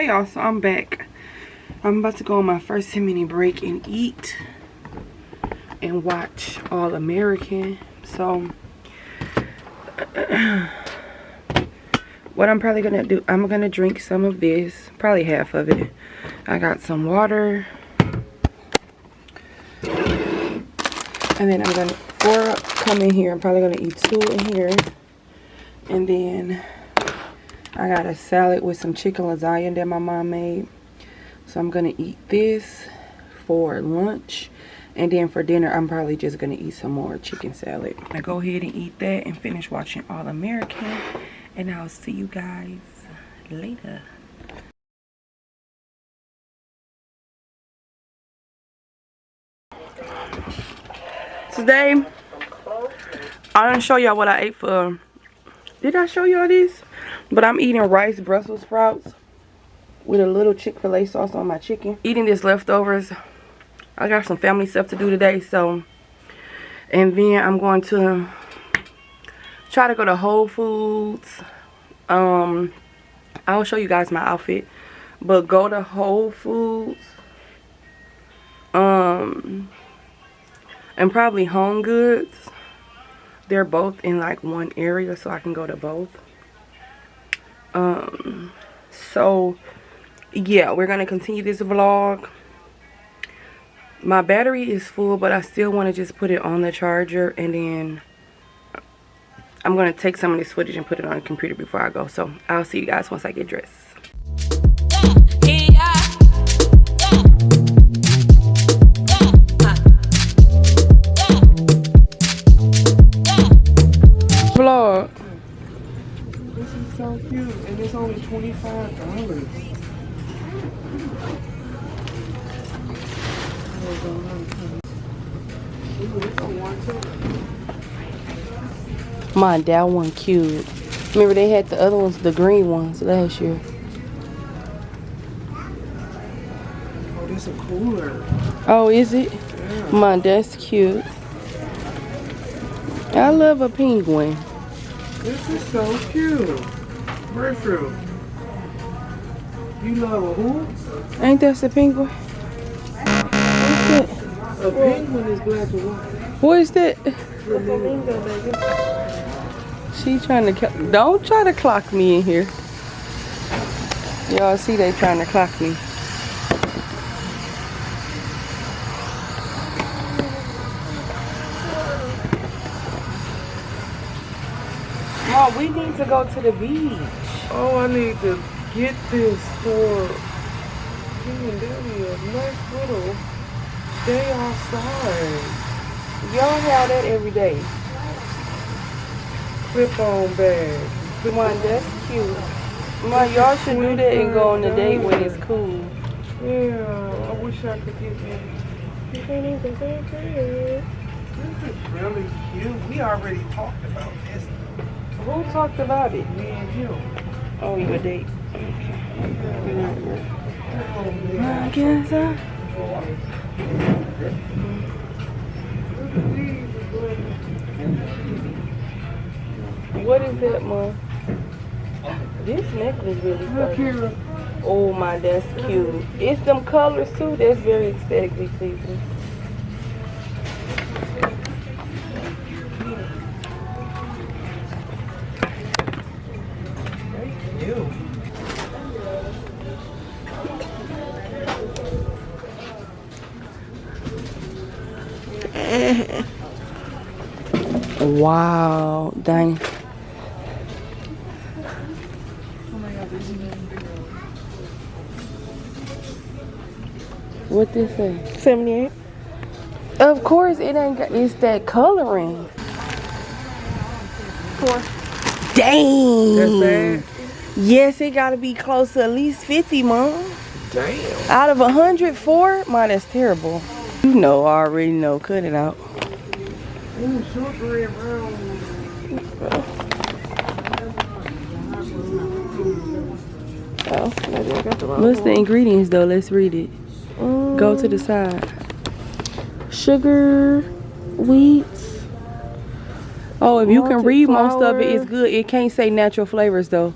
y'all, so I'm back. I'm about to go on my first 10-minute break and eat and watch All American. So what I'm probably gonna do, I'm gonna drink some of this, probably half of it. I got some water, and then I'm gonna, before I come in here, I'm probably gonna eat 2 in here, and then I got a salad with some chicken lasagna that my mom made. So I'm gonna eat this for lunch, and then for dinner I'm probably just gonna eat some more chicken salad. I go ahead and eat that and finish watching All American, and I'll see you guys later. Today I'm gonna show y'all what I ate for, did I show y'all this? But I'm eating rice Brussels sprouts with a little Chick-fil-A sauce on my chicken. Eating this leftovers. I got some family stuff to do today, so. And then I'm going to try to go to Whole Foods. I'll show you guys my outfit. But go to Whole Foods. And probably Homegoods. They're both in like one area, so I can go to both. So yeah, we're gonna continue this vlog. My battery is full, but I still want to just put it on the charger, and then I'm gonna take some of this footage and put it on the computer before I go. So I'll see you guys once I get dressed. Vlog. This is so cute, and it's only $25. My that one cute. Remember they had the other ones, the green ones last year. Oh, this is a cooler. Oh, is it? Yeah. My, that's cute. I love a penguin. This is so cute. Breadfruit. You love a who? Ain't that the penguin? What's that? A penguin is black and white. What is that? Flamingo, baby. She trying to, don't try to clock me in here. Y'all see they trying to clock me. Mom, we need to go to the beach. Oh, I need to get this for Daddy a nice little day outside. Y'all have that every day. Clip-on bag. Come on, that's cute. Ma, y'all should do that and go on a date when it's cool. Yeah, I wish I could get that. This is really cute. We already talked about this. Who talked about it? Me and you. Oh, you a date. Okay. I guess What is that, Mom? This necklace really pretty. Oh my, that's cute. It's them colors too. That's very aesthetically pleasing. Wow, dang. What this say? 78. Of course it ain't got, it's that coloring. 4. Dang. That's bad. Yes, it gotta be close to at least 50, Mom. Damn. Out of 104? Mom, that's terrible. You know, I already know. Cut it out. Ooh, shortbread brown. Oh, maybe I got the wrong What's the one. ingredients though? Let's read it. Go to the side. Sugar, wheat. Oh, if you can Malted read most of it, flour. it's good. It can't say natural flavors though.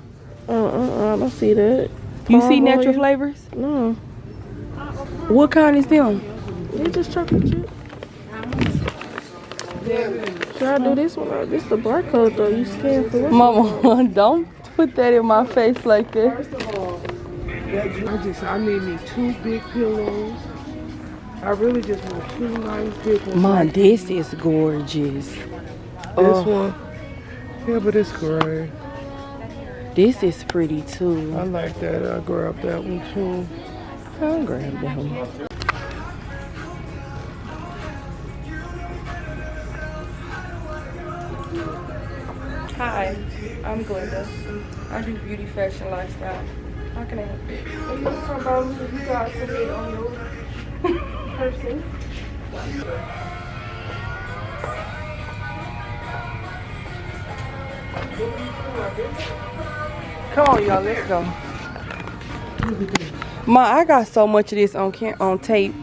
I don't see that. You see Palm natural oil? flavors? No. What kind is them? They just chocolate chip. Should I do this one? This the barcode though. You scan for what? Mama, don't put that in my face like that. First of all, I need me 2 big pillows. I really just want 2 nice big ones. Mom, like this is gorgeous. this one. Yeah, but it's gray. This is pretty too. I like that. I'll grab that one too. I'll grab that one. Hi, I'm Glinda. I do beauty, fashion, lifestyle. How can I help you? Are you talking about if you got some meat on your person? Come on, y'all, let's go. Ma, I got so much of this on tape.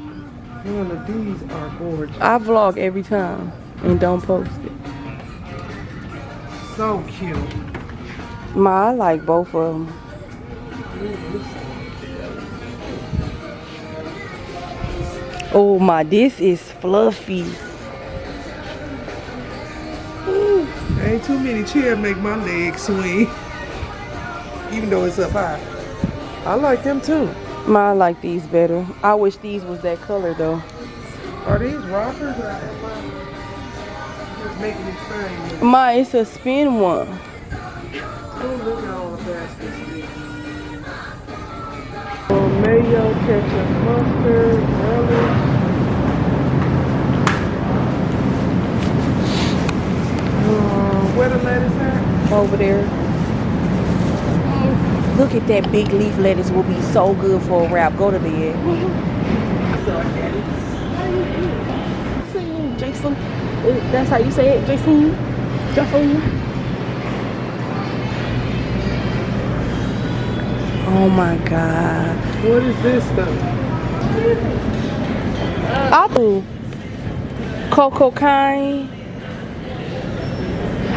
None of these are gorgeous. I vlog every time and don't post it. So cute. Ma, I like both of them. Oh my, this is fluffy. Ain't too many chairs make my legs swing. Even though it's up high. I like them too. Ma, I like these better. I wish these was that color though. Are these rockers or am I just making it thing? Ma, it's a spin one. Oh, look at all the baskets. Mayo, ketchup, mustard, relish. Where the lettuce at? Over there. Look at that big leaf lettuce will be so good for a wrap. Go to bed. Jason. That's how you say it, Jason. Jason. Oh my God. What is this stuff? Oh, Coco Kind.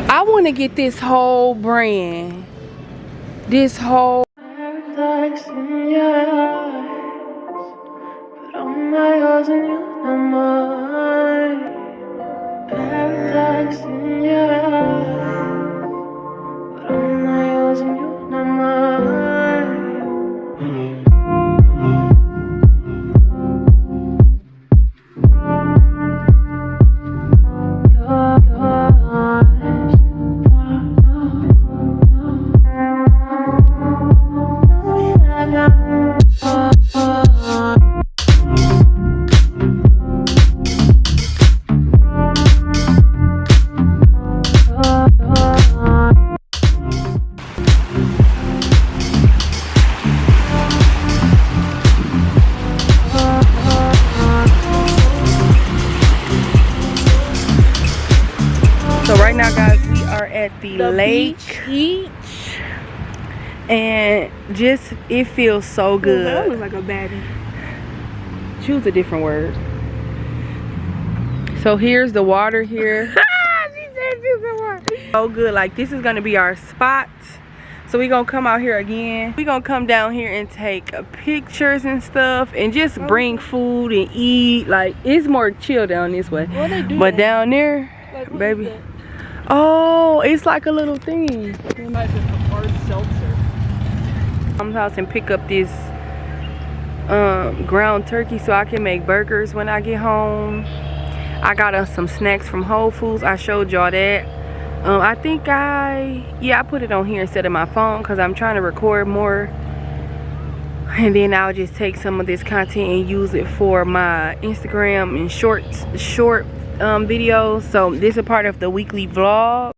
I want to get this whole brand. This whole. Paradise in your eyes, but I'm not yours and you're not mine. Paradise in your eyes, but I'm not yours and you're not mine. So right now, guys, we are at the lake. Beach. And just, it feels so That good. looks like a baddie. Choose a different word. So here's the water here. So good. Like, this is going to be our spot. So we're going to come out here again. We're going to come down here and take pictures and stuff. And just bring food and eat. Like, it's more chill down this way. What they do But that? down there, Like, what baby. is that? Oh, it's like a little thing. Like a hard seltzer. Mom's house and pick up this ground turkey so I can make burgers when I get home. I got us some snacks from Whole Foods. I showed y'all that. I think I put it on here instead of my phone because I'm trying to record more. And then I'll just take some of this content and use it for my Instagram and short videos. So this is a part of the weekly vlog.